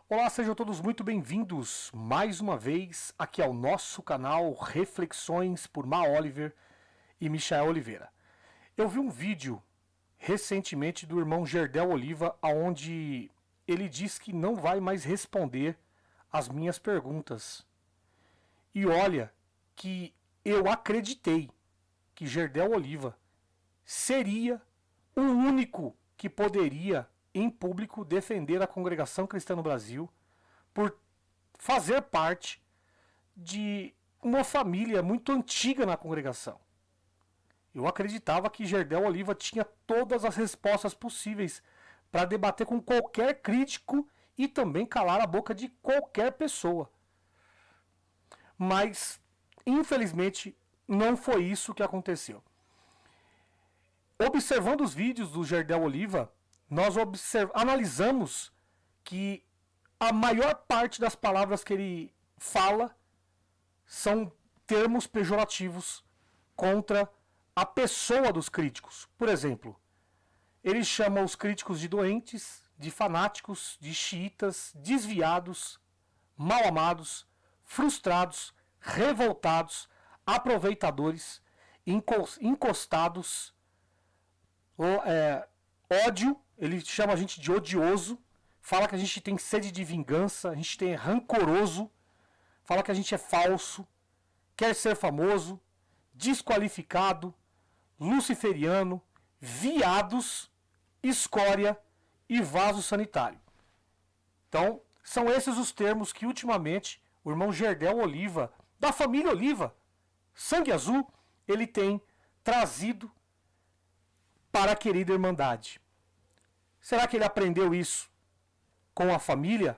Olá, sejam todos muito bem-vindos mais uma vez aqui ao nosso canal Reflexões por Ma Oliver e Michael Oliveira. Eu vi um vídeo recentemente do irmão Gerdel Oliva, onde ele diz que não vai mais responder as minhas perguntas. E olha que eu acreditei que Gerdel Oliva seria o único que poderia em público defender a congregação cristã no Brasil por fazer parte de uma família muito antiga na congregação. Eu acreditava que Gerdel Oliva tinha todas as respostas possíveis para debater com qualquer crítico e também calar a boca de qualquer pessoa. Mas, infelizmente, não foi isso que aconteceu. Observando os vídeos do Gerdel Oliva, nós analisamos que a maior parte das palavras que ele fala são termos pejorativos contra a pessoa dos críticos. Por exemplo, ele chama os críticos de doentes, de fanáticos, de xiitas, desviados, mal amados, frustrados, revoltados, aproveitadores, encostados, ódio. Ele chama a gente de odioso, fala que a gente tem sede de vingança, a gente tem rancoroso, fala que a gente é falso, quer ser famoso, desqualificado, luciferiano, viados, escória e vaso sanitário. Então, são esses os termos que ultimamente o irmão Gerdel Oliva, da família Oliva, Sangue Azul, ele tem trazido para a querida Irmandade. Será que ele aprendeu isso com a família,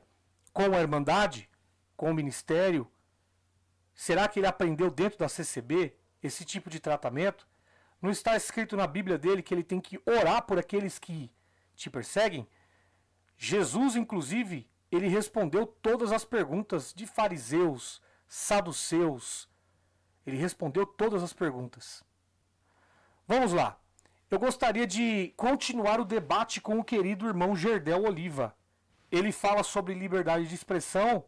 com a Irmandade, com o ministério? Será que ele aprendeu dentro da CCB esse tipo de tratamento? Não está escrito na Bíblia dele que ele tem que orar por aqueles que te perseguem? Jesus, inclusive, ele respondeu todas as perguntas de fariseus, saduceus. Ele respondeu todas as perguntas. Vamos lá. Eu gostaria de continuar o debate com o querido irmão Gerdel Oliva. Ele fala sobre liberdade de expressão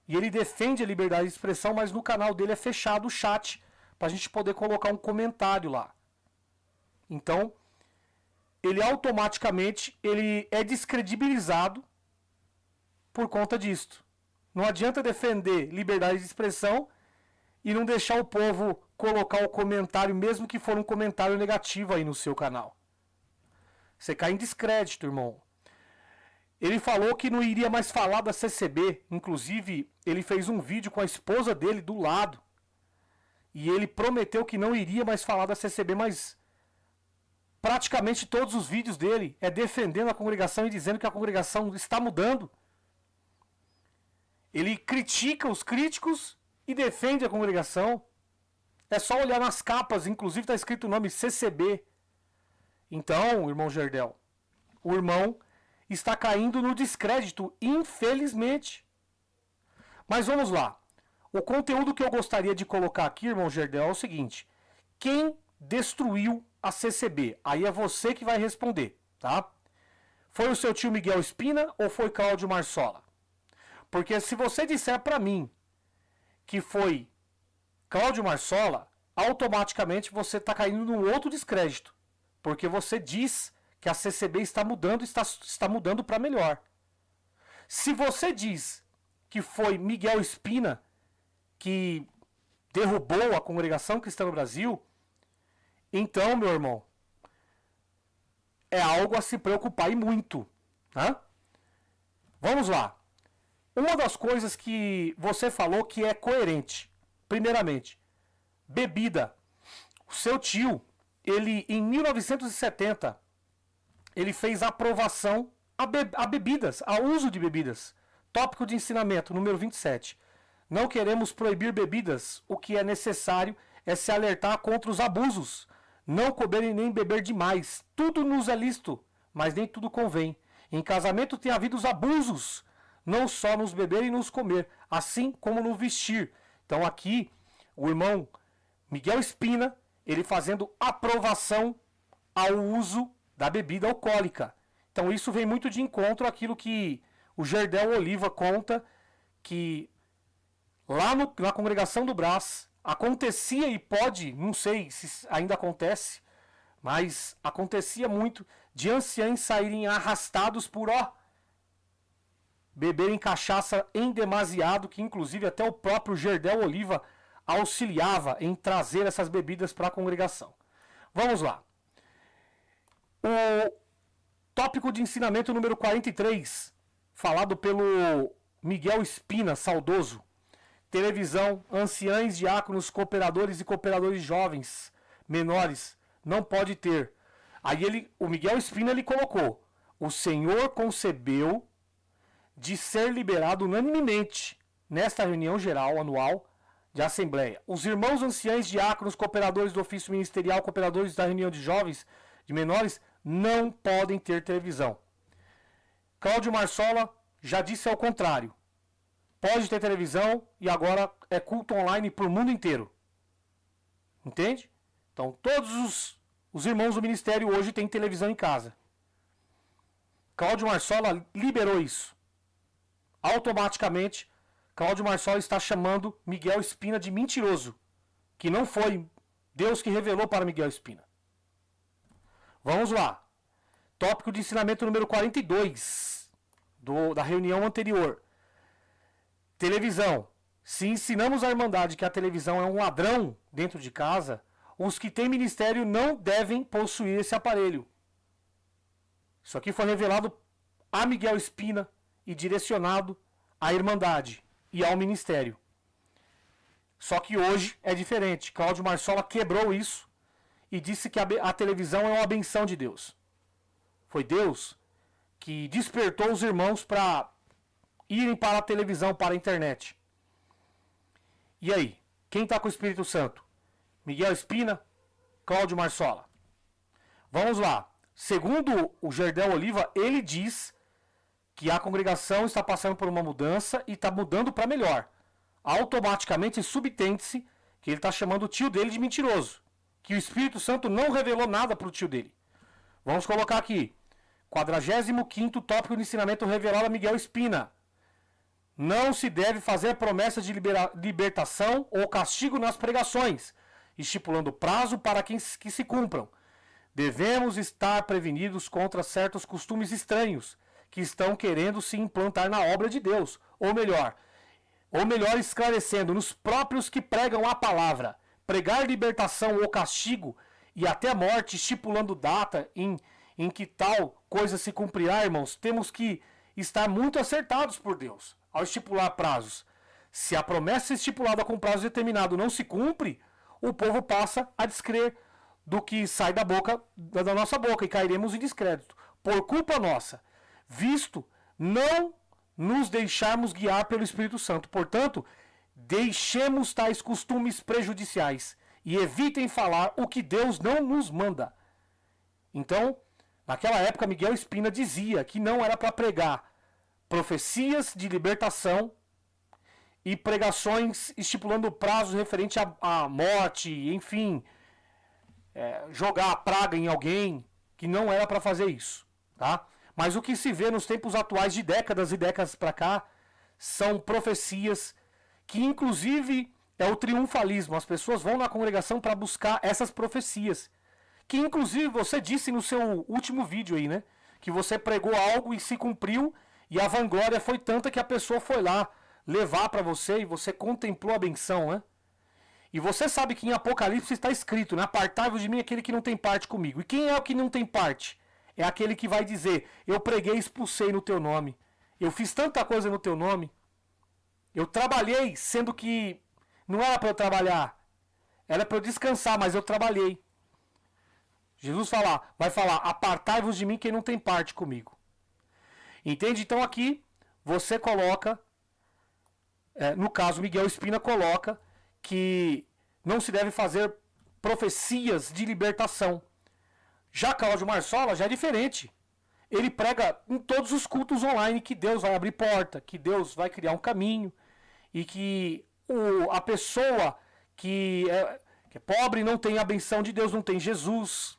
e ele defende a liberdade de expressão, mas no canal dele é fechado o chat para a gente poder colocar um comentário lá. Então, ele automaticamente ele é descredibilizado por conta disto. Não adianta defender liberdade de expressão e não deixar o povo colocar o comentário, mesmo que for um comentário negativo aí no seu canal. Você cai em descrédito, irmão. Ele falou que não iria mais falar da CCB. Inclusive, ele fez um vídeo com a esposa dele do lado. E ele prometeu que não iria mais falar da CCB, mas praticamente todos os vídeos dele é defendendo a congregação e dizendo que a congregação está mudando. Ele critica os críticos e defende a congregação. É só olhar nas capas, inclusive está escrito o nome CCB. Então, irmão Gerdel, o irmão está caindo no descrédito, infelizmente. Mas vamos lá. O conteúdo que eu gostaria de colocar aqui, irmão Gerdel, é o seguinte. Quem destruiu a CCB? Aí é você que vai responder, tá? Foi o seu tio Miguel Espina ou foi Cláudio Marsola? Porque se você disser para mim que foi Cláudio Marsola, automaticamente você está caindo num outro descrédito. Porque você diz que a CCB está mudando, está mudando para melhor. Se você diz que foi Miguel Espina que derrubou a congregação cristã no Brasil, então, meu irmão, é algo a se preocupar e muito. Né? Vamos lá. Uma das coisas que você falou que é coerente. Primeiramente, bebida. O seu tio, ele em 1970, ele fez aprovação a bebidas, a uso de bebidas. Tópico de ensinamento, número 27. Não queremos proibir bebidas, o que é necessário é se alertar contra os abusos. Não comer e nem beber demais. Tudo nos é lícito, mas nem tudo convém. Em casamento tem havido os abusos, não só nos beber e nos comer, assim como no vestir. Então aqui, o irmão Miguel Espina, ele fazendo aprovação ao uso da bebida alcoólica. Então isso vem muito de encontro àquilo que o Gerdel Oliva conta que lá na congregação do Brás acontecia, e pode, não sei se ainda acontece, mas acontecia muito de anciães saírem arrastados por beberem cachaça em demasiado, que inclusive até o próprio Gerdel Oliva auxiliava em trazer essas bebidas para a congregação. Vamos lá. O tópico de ensinamento número 43, falado pelo Miguel Espina, saudoso. Televisão, anciães, diáconos, cooperadores e cooperadores jovens, menores, não pode ter. Aí o Miguel Espina ele colocou: o Senhor concebeu de ser liberado unanimemente nesta reunião geral anual de assembleia. Os irmãos anciães, diáconos, cooperadores do ofício ministerial, cooperadores da reunião de jovens, de menores, não podem ter televisão. Cláudio Marsola já disse ao contrário. Pode ter televisão e agora é culto online para o mundo inteiro. Entende? Então todos os irmãos do ministério hoje têm televisão em casa. Cláudio Marsola liberou isso. Automaticamente, Cláudio Marsola está chamando Miguel Espina de mentiroso. Que não foi Deus que revelou para Miguel Espina. Vamos lá. Tópico de ensinamento número 42 da reunião anterior. Televisão. Se ensinamos à Irmandade que a televisão é um ladrão dentro de casa, os que têm ministério não devem possuir esse aparelho. Isso aqui foi revelado a Miguel Espina e direcionado à Irmandade e ao ministério. Só que hoje é diferente. Cláudio Marsola quebrou isso e disse que a televisão é uma benção de Deus. Foi Deus que despertou os irmãos para irem para a televisão, para a internet. E aí? Quem está com o Espírito Santo? Miguel Espina, Cláudio Marsola. Vamos lá. Segundo o Gerdel Oliva, ele diz que a congregação está passando por uma mudança e está mudando para melhor. Automaticamente subtende-se que ele está chamando o tio dele de mentiroso. Que o Espírito Santo não revelou nada para o tio dele. Vamos colocar aqui. 45º tópico de ensinamento revelado a Miguel Espina. Não se deve fazer promessa de libertação ou castigo nas pregações, estipulando prazo para que se cumpram. Devemos estar prevenidos contra certos costumes estranhos que estão querendo se implantar na obra de Deus. Ou melhor esclarecendo, nos próprios que pregam a palavra. Pregar libertação ou castigo e até morte, estipulando data em que tal coisa se cumprirá, irmãos, temos que estar muito acertados por Deus ao estipular prazos. Se a promessa estipulada com prazo determinado não se cumpre, o povo passa a descrer do que sai da nossa boca e cairemos em descrédito, por culpa nossa, visto não nos deixarmos guiar pelo Espírito Santo. Portanto, deixemos tais costumes prejudiciais e evitem falar o que Deus não nos manda. Então, naquela época, Miguel Espina dizia que não era para pregar profecias de libertação e pregações estipulando prazo referente à morte, enfim, jogar a praga em alguém, que não era para fazer isso, tá? Mas o que se vê nos tempos atuais, de décadas e décadas para cá, são profecias que inclusive é o triunfalismo. As pessoas vão na congregação para buscar essas profecias, que inclusive você disse no seu último vídeo aí, né? Que você pregou algo e se cumpriu, e a vanglória foi tanta que a pessoa foi lá levar para você e você contemplou a benção, né? E você sabe que em Apocalipse está escrito, né? Apartai-vos de mim aquele que não tem parte comigo. E quem é o que não tem parte? É aquele que vai dizer, eu preguei e expulsei no teu nome. Eu fiz tanta coisa no teu nome. Eu trabalhei, sendo que não era para eu trabalhar. Era para eu descansar, mas eu trabalhei. Jesus vai falar, apartai-vos de mim quem não tem parte comigo. Entende? Então aqui você coloca, no caso Miguel Espina coloca, que não se deve fazer profecias de libertação. Já Cláudio Marsola já é diferente. Ele prega em todos os cultos online que Deus vai abrir porta, que Deus vai criar um caminho e que a pessoa que é pobre não tem a benção de Deus, não tem Jesus.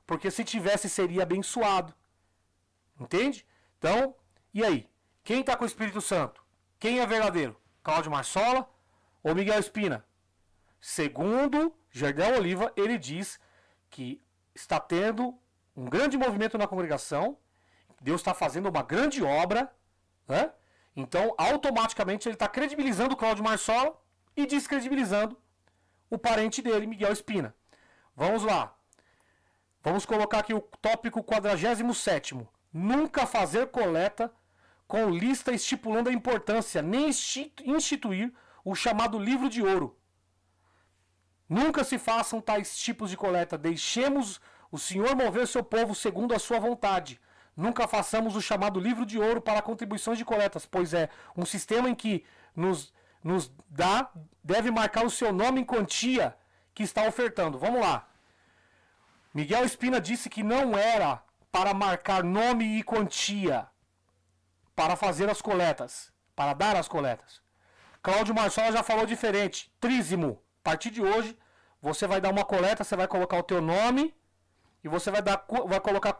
Porque se tivesse seria abençoado. Entende? Então, e aí? Quem está com o Espírito Santo? Quem é verdadeiro? Cláudio Marsola ou Miguel Espina? Segundo Gerdel Oliva, ele diz que está tendo um grande movimento na congregação, Deus está fazendo uma grande obra, né? Então, automaticamente, ele está credibilizando o Cláudio Marsola e descredibilizando o parente dele, Miguel Espina. Vamos lá. Vamos colocar aqui o tópico 47º. Nunca fazer coleta com lista estipulando a importância, nem instituir o chamado livro de ouro. Nunca se façam tais tipos de coleta. Deixemos o Senhor mover seu povo segundo a sua vontade. Nunca façamos o chamado livro de ouro para contribuições de coletas, pois é um sistema em que nos deve marcar o seu nome em quantia que está ofertando. Vamos lá. Miguel Espina disse que não era para marcar nome e quantia para fazer as coletas, para dar as coletas. Cláudio Marsola já falou diferente. Trízimo. A partir de hoje, você vai dar uma coleta, você vai colocar o teu nome e você vai colocar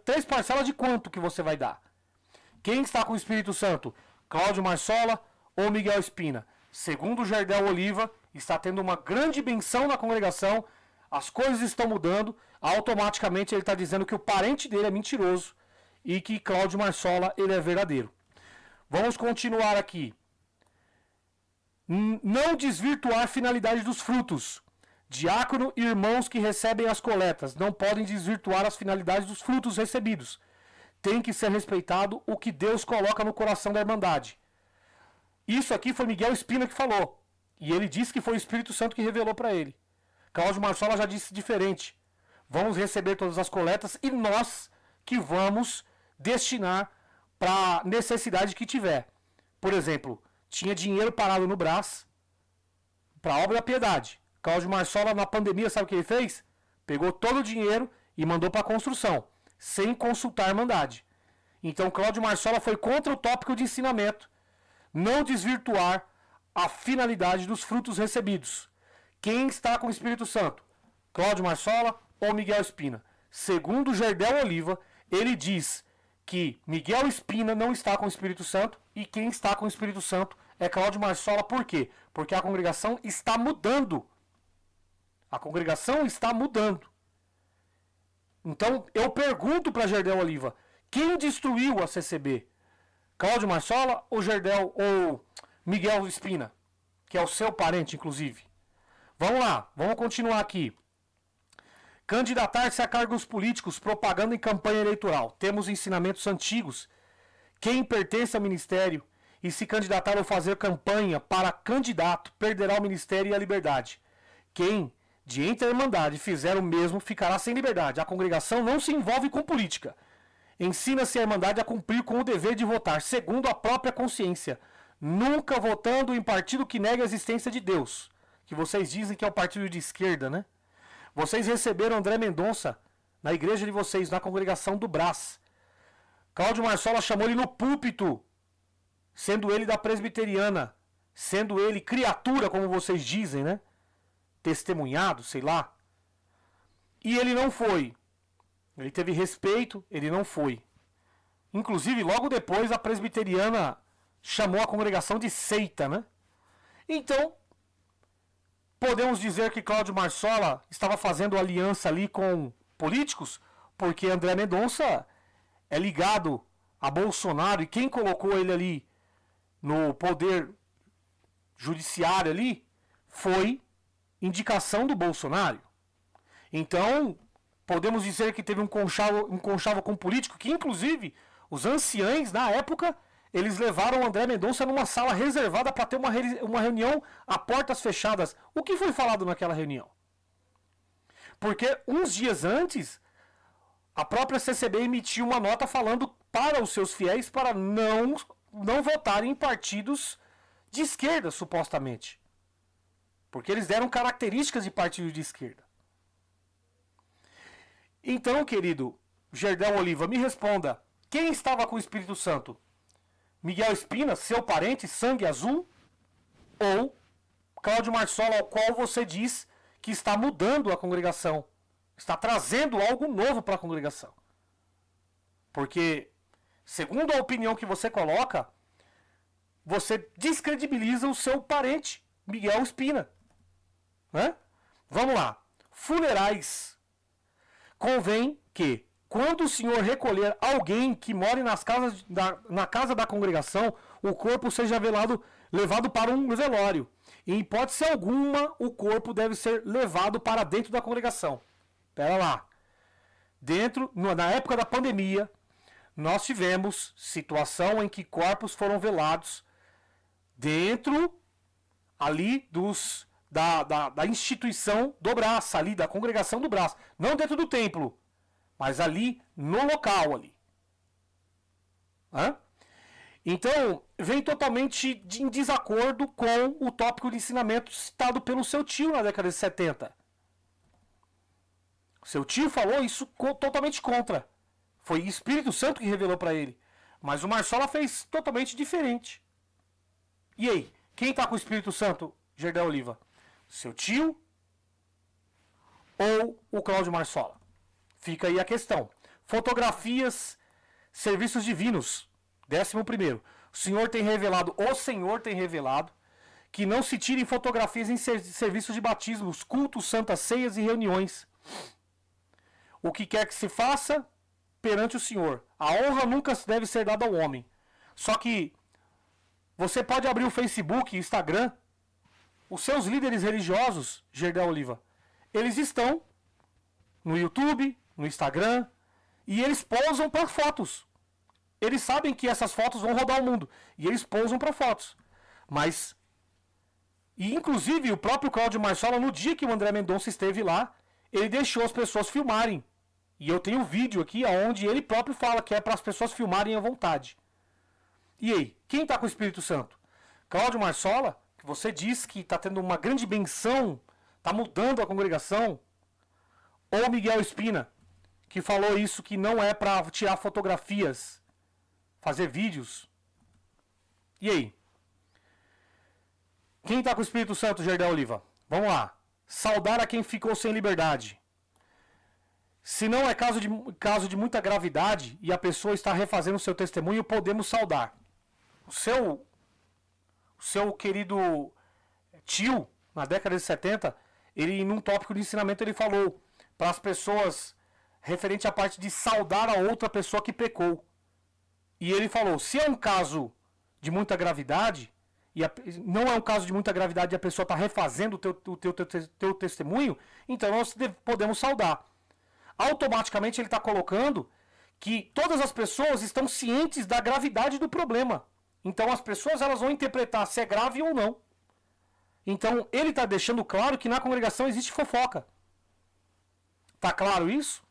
3 parcelas de quanto que você vai dar. Quem está com o Espírito Santo? Cláudio Marsola ou Miguel Espina? Segundo Gerdel Oliva, está tendo uma grande benção na congregação, as coisas estão mudando, automaticamente ele está dizendo que o parente dele é mentiroso e que Cláudio Marsola ele é verdadeiro. Vamos continuar aqui. Não desvirtuar a finalidade dos frutos. Diácono e irmãos que recebem as coletas não podem desvirtuar as finalidades dos frutos recebidos. Tem que ser respeitado o que Deus coloca no coração da Irmandade. Isso aqui foi Miguel Espina que falou. E ele disse que foi o Espírito Santo que revelou para ele. Cláudio Marsola já disse diferente. Vamos receber todas as coletas e nós que vamos destinar para a necessidade que tiver. Por exemplo, tinha dinheiro parado no Brás para a obra da piedade. Cláudio Marsola, na pandemia, sabe o que ele fez? Pegou todo o dinheiro e mandou para a construção, sem consultar a Irmandade. Então, Cláudio Marsola foi contra o tópico de ensinamento, não desvirtuar a finalidade dos frutos recebidos. Quem está com o Espírito Santo? Cláudio Marsola ou Miguel Espina? Segundo Gerdel Oliva, ele diz que Miguel Espina não está com o Espírito Santo e quem está com o Espírito Santo é Cláudio Marsola. Por quê? Porque a congregação está mudando. A congregação está mudando. Então, eu pergunto para Gerdel Oliva, quem destruiu a CCB? Cláudio Marsola ou Gerdel ou Miguel Espina? Que é o seu parente, inclusive. Vamos lá, vamos continuar aqui. Candidatar-se a cargos políticos, propaganda em campanha eleitoral. Temos ensinamentos antigos. Quem pertence ao ministério e se candidatar ou fazer campanha para candidato perderá o ministério e a liberdade. Quem de entre a Irmandade fizer o mesmo ficará sem liberdade. A congregação não se envolve com política. Ensina-se a Irmandade a cumprir com o dever de votar, segundo a própria consciência, nunca votando em partido que negue a existência de Deus, que vocês dizem que é o partido de esquerda, né? Vocês receberam André Mendonça na igreja de vocês, na congregação do Brás. Cláudio Marsola chamou ele no púlpito, sendo ele da presbiteriana, sendo ele criatura, como vocês dizem, né? Testemunhado, sei lá. E ele não foi. Ele teve respeito, ele não foi. Inclusive, logo depois, a presbiteriana chamou a congregação de seita, né? Então, podemos dizer que Cláudio Marsola estava fazendo aliança ali com políticos, porque André Mendonça é ligado a Bolsonaro e quem colocou ele ali no poder judiciário ali foi indicação do Bolsonaro. Então, podemos dizer que teve um conchavo com político, que inclusive os anciães na época, eles levaram o André Mendonça numa sala reservada para ter uma reunião a portas fechadas. O que foi falado naquela reunião? Porque uns dias antes, a própria CCB emitiu uma nota falando para os seus fiéis para não votarem em partidos de esquerda, supostamente. Porque eles deram características de partido de esquerda. Então, querido Gerdel Oliva, me responda. Quem estava com o Espírito Santo? Miguel Espina, seu parente, sangue azul? Ou Cláudio Marsola, ao qual você diz que está mudando a congregação? Está trazendo algo novo para a congregação? Porque segundo a opinião que você coloca, você descredibiliza o seu parente, Miguel Spina. Né? Vamos lá. Funerais. Convém que, quando o senhor recolher alguém que more na casa da congregação, o corpo seja levado para um velório. Em hipótese alguma, o corpo deve ser levado para dentro da congregação. Pera lá. Na época da pandemia, nós tivemos situação em que corpos foram velados dentro ali da instituição do Brás, ali da congregação do Brás. Não dentro do templo, mas ali no local ali. Hã? Então, vem totalmente em desacordo com o tópico de ensinamento citado pelo seu tio na década de 70. Seu tio falou isso totalmente contra. Foi o Espírito Santo que revelou para ele. Mas o Marsola fez totalmente diferente. E aí, quem está com o Espírito Santo, Gerdel Oliva? Seu tio ou o Cláudio Marsola? Fica aí a questão. Fotografias, serviços divinos. 11º. O Senhor tem revelado que não se tirem fotografias em serviços de batismos, cultos, santas ceias e reuniões. O que quer que se faça perante o Senhor. A honra nunca deve ser dada ao homem. Só que você pode abrir o Facebook e Instagram. Os seus líderes religiosos, Gerdel Oliva, eles estão no YouTube, no Instagram, e eles pousam para fotos. Eles sabem que essas fotos vão rodar o mundo. E eles pousam para fotos. Mas, e inclusive o próprio Cláudio Marsola, no dia que o André Mendonça esteve lá, ele deixou as pessoas filmarem. E eu tenho um vídeo aqui onde ele próprio fala que é para as pessoas filmarem à vontade. E aí, quem está com o Espírito Santo? Cláudio Marsola, que você diz que está tendo uma grande benção, está mudando a congregação? Ou Miguel Spina, que falou isso, que não é para tirar fotografias, fazer vídeos? E aí? Quem está com o Espírito Santo, Gerdel Oliva? Vamos lá. Saudar a quem ficou sem liberdade. Se não é caso de muita gravidade e a pessoa está refazendo o seu testemunho, podemos saudar. O seu querido tio, na década de 70, ele, num tópico de ensinamento, ele falou para as pessoas, referente à parte de saudar a outra pessoa que pecou. E ele falou, se é um caso de muita gravidade, não é um caso de muita gravidade e a pessoa está refazendo o teu testemunho, então nós podemos saudar. Automaticamente ele está colocando que todas as pessoas estão cientes da gravidade do problema. Então as pessoas elas vão interpretar se é grave ou não. Então ele está deixando claro que na congregação existe fofoca. Tá claro isso?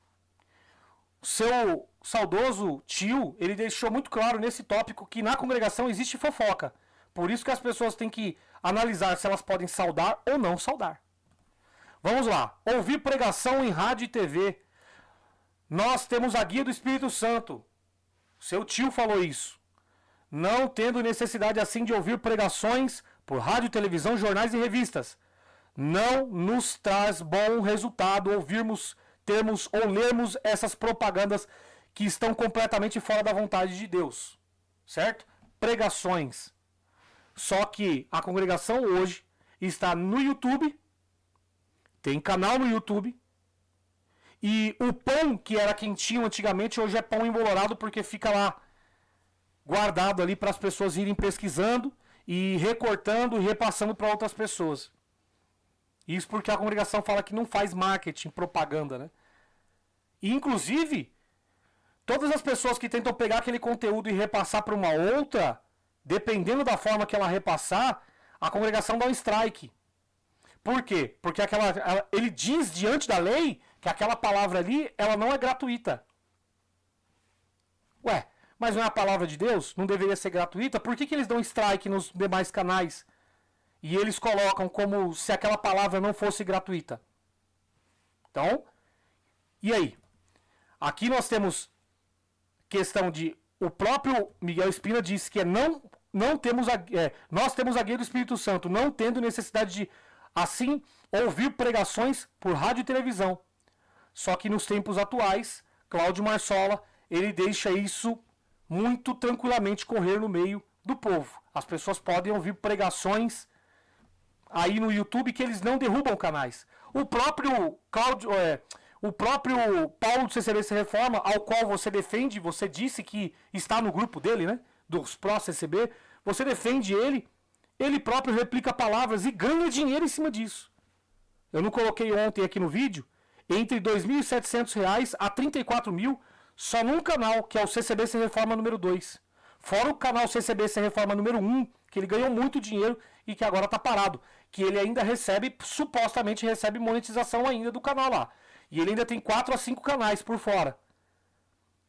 O seu saudoso tio, ele deixou muito claro nesse tópico que na congregação existe fofoca. Por isso que as pessoas têm que analisar se elas podem saudar ou não saudar. Vamos lá. Ouvir pregação em rádio e TV. Nós temos a guia do Espírito Santo. Seu tio falou isso. Não tendo necessidade assim de ouvir pregações por rádio, televisão, jornais e revistas. Não nos traz bom resultado termos ou lermos essas propagandas que estão completamente fora da vontade de Deus. Certo? Pregações. Só que a congregação hoje está no YouTube, tem canal no YouTube, e o pão que era quentinho antigamente hoje é pão embolorado porque fica lá guardado ali para as pessoas irem pesquisando e recortando e repassando para outras pessoas. Isso porque a congregação fala que não faz marketing, propaganda, né? E, inclusive, todas as pessoas que tentam pegar aquele conteúdo e repassar para uma outra, dependendo da forma que ela repassar, a congregação dá um strike. Por quê? Porque ele diz diante da lei que aquela palavra ali, ela não é gratuita. Ué, mas não é a palavra de Deus? Não deveria ser gratuita? Por que eles dão strike nos demais canais? E eles colocam como se aquela palavra não fosse gratuita. Então, e aí? Aqui nós temos questão de... O próprio Miguel Spina disse que nós temos a guia do Espírito Santo, não tendo necessidade de, assim, ouvir pregações por rádio e televisão. Só que nos tempos atuais, Cláudio Marsola, ele deixa isso muito tranquilamente correr no meio do povo. As pessoas podem ouvir pregações aí no YouTube que eles não derrubam canais. O próprio Paulo do CCBC Reforma, ao qual você defende, você disse que está no grupo dele, né? Dos pró-CCB, você defende ele, ele próprio replica palavras e ganha dinheiro em cima disso. Eu não coloquei ontem aqui no vídeo, entre R$ 2.700 a R$ 34.000, só num canal, que é o CCBC Reforma número 2. Fora o canal CCBC Reforma número 1, que ele ganhou muito dinheiro e que agora está parado. Que ele ainda recebe, supostamente recebe monetização ainda do canal lá. E ele ainda tem 4 a 5 canais por fora.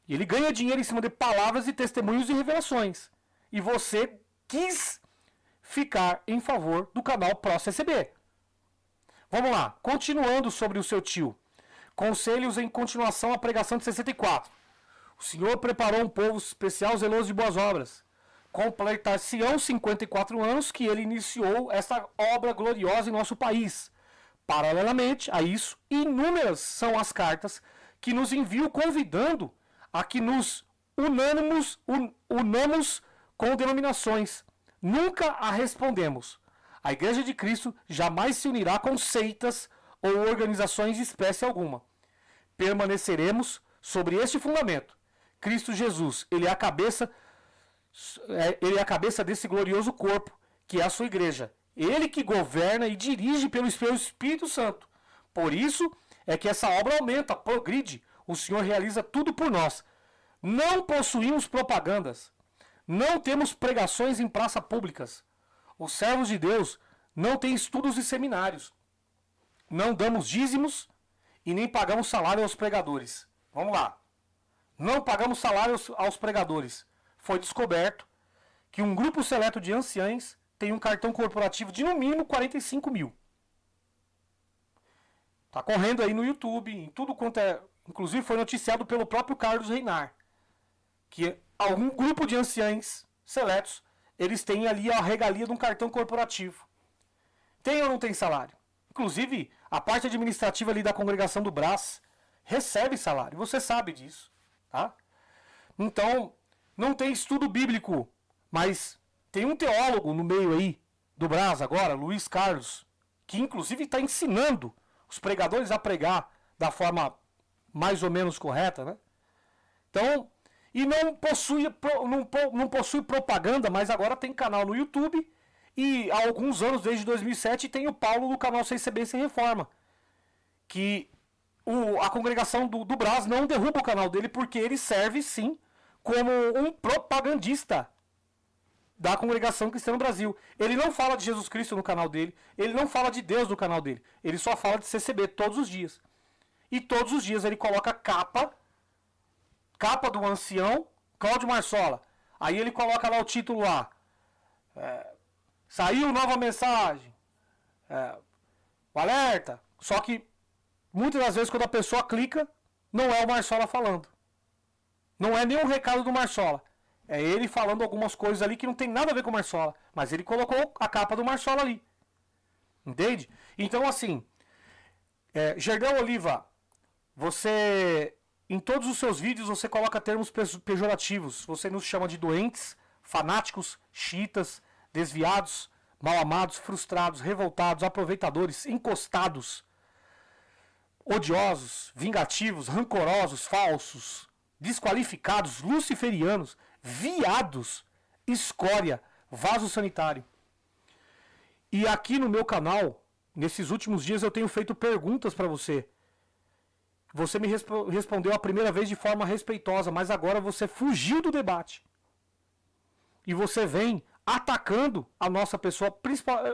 E ele ganha dinheiro em cima de palavras e testemunhos e revelações. E você quis ficar em favor do canal pró-CCB. Vamos lá, continuando sobre o seu tio. Conselhos em continuação à pregação de 64. O Senhor preparou um povo especial, zeloso de boas obras. Completar-se-ão 54 anos que ele iniciou essa obra gloriosa em nosso país. Paralelamente a isso, inúmeras são as cartas que nos enviam convidando a que nos unamos com denominações. Nunca a respondemos. A Igreja de Cristo jamais se unirá com seitas ou organizações de espécie alguma. Permaneceremos sobre este fundamento. Cristo Jesus, ele é a cabeça desse glorioso corpo, que é a sua igreja. Ele que governa e dirige pelo Espírito Santo. Por isso é que essa obra aumenta, progride. O Senhor realiza tudo por nós. Não possuímos propagandas. Não temos pregações em praças públicas. Os servos de Deus não têm estudos e seminários. Não damos dízimos e nem pagamos salário aos pregadores. Vamos lá. Não pagamos salário aos pregadores. Foi descoberto que um grupo seleto de anciães tem um cartão corporativo de no mínimo 45.000. Tá correndo aí no YouTube, em tudo quanto é... Inclusive foi noticiado pelo próprio Carlos Reinar, que algum grupo de anciães seletos, eles têm ali a regalia de um cartão corporativo. Tem ou não tem salário? Inclusive, a parte administrativa ali da congregação do Brás recebe salário. Você sabe disso, tá? Então, não tem estudo bíblico, mas tem um teólogo no meio aí do Brás agora, Luiz Carlos, que inclusive está ensinando os pregadores a pregar da forma mais ou menos correta, né? Então, e não possui propaganda, mas agora tem canal no YouTube e há alguns anos, desde 2007, tem o Paulo no canal CCBC Reforma, que a congregação do Brás não derruba o canal dele porque ele serve sim como um propagandista da congregação cristã no Brasil. Ele não fala de Jesus Cristo no canal dele, ele não fala de Deus no canal dele, ele só fala de CCB todos os dias. E todos os dias ele coloca capa do ancião Cláudio Marsola. Aí ele coloca lá o título lá. Saiu nova mensagem. O alerta. Só que muitas das vezes quando a pessoa clica, não é o Marsola falando. Não é nenhum recado do Marsola. É ele falando algumas coisas ali que não tem nada a ver com o Marsola. Mas ele colocou a capa do Marsola ali. Entende? Então assim, Gerdão Oliva, você, em todos os seus vídeos, você coloca termos pejorativos. Você nos chama de doentes, fanáticos, xiitas, desviados, mal-amados, frustrados, revoltados, aproveitadores, encostados, odiosos, vingativos, rancorosos, falsos, desqualificados, luciferianos, viados, escória, vaso sanitário. E aqui no meu canal, nesses últimos dias, eu tenho feito perguntas para você. Você me respondeu a primeira vez de forma respeitosa, mas agora você fugiu do debate. E você vem atacando a nossa pessoa.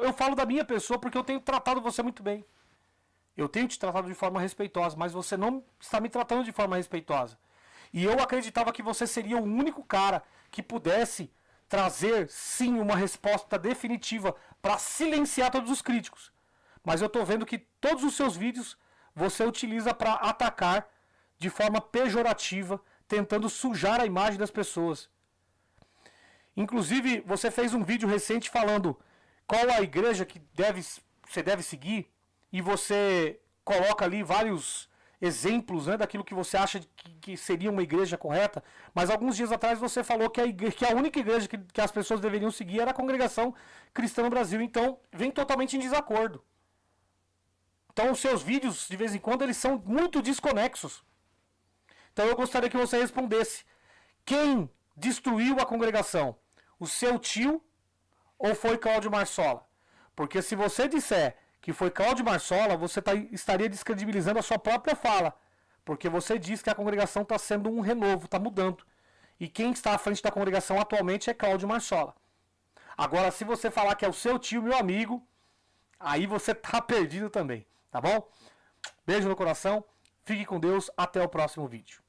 Eu falo da minha pessoa porque eu tenho tratado você muito bem. Eu tenho te tratado de forma respeitosa, mas você não está me tratando de forma respeitosa. E eu acreditava que você seria o único cara que pudesse trazer, sim, uma resposta definitiva para silenciar todos os críticos. Mas eu estou vendo que todos os seus vídeos você utiliza para atacar de forma pejorativa, tentando sujar a imagem das pessoas. Inclusive, você fez um vídeo recente falando qual a igreja que você deve seguir, e você coloca ali vários exemplos, né, daquilo que você acha que seria uma igreja correta, mas alguns dias atrás você falou que a única igreja que as pessoas deveriam seguir era a Congregação Cristã no Brasil. Então, vem totalmente em desacordo. Então, os seus vídeos, de vez em quando, eles são muito desconexos. Então, eu gostaria que você respondesse. Quem destruiu a congregação? O seu tio ou foi Cláudio Marsola? Porque se você disser que foi Cláudio Marsola, você estaria descredibilizando a sua própria fala. Porque você diz que a congregação está sendo um renovo, está mudando. E quem está à frente da congregação atualmente é Cláudio Marsola. Agora, se você falar que é o seu tio, meu amigo, aí você está perdido também, tá bom? Beijo no coração, fique com Deus, até o próximo vídeo.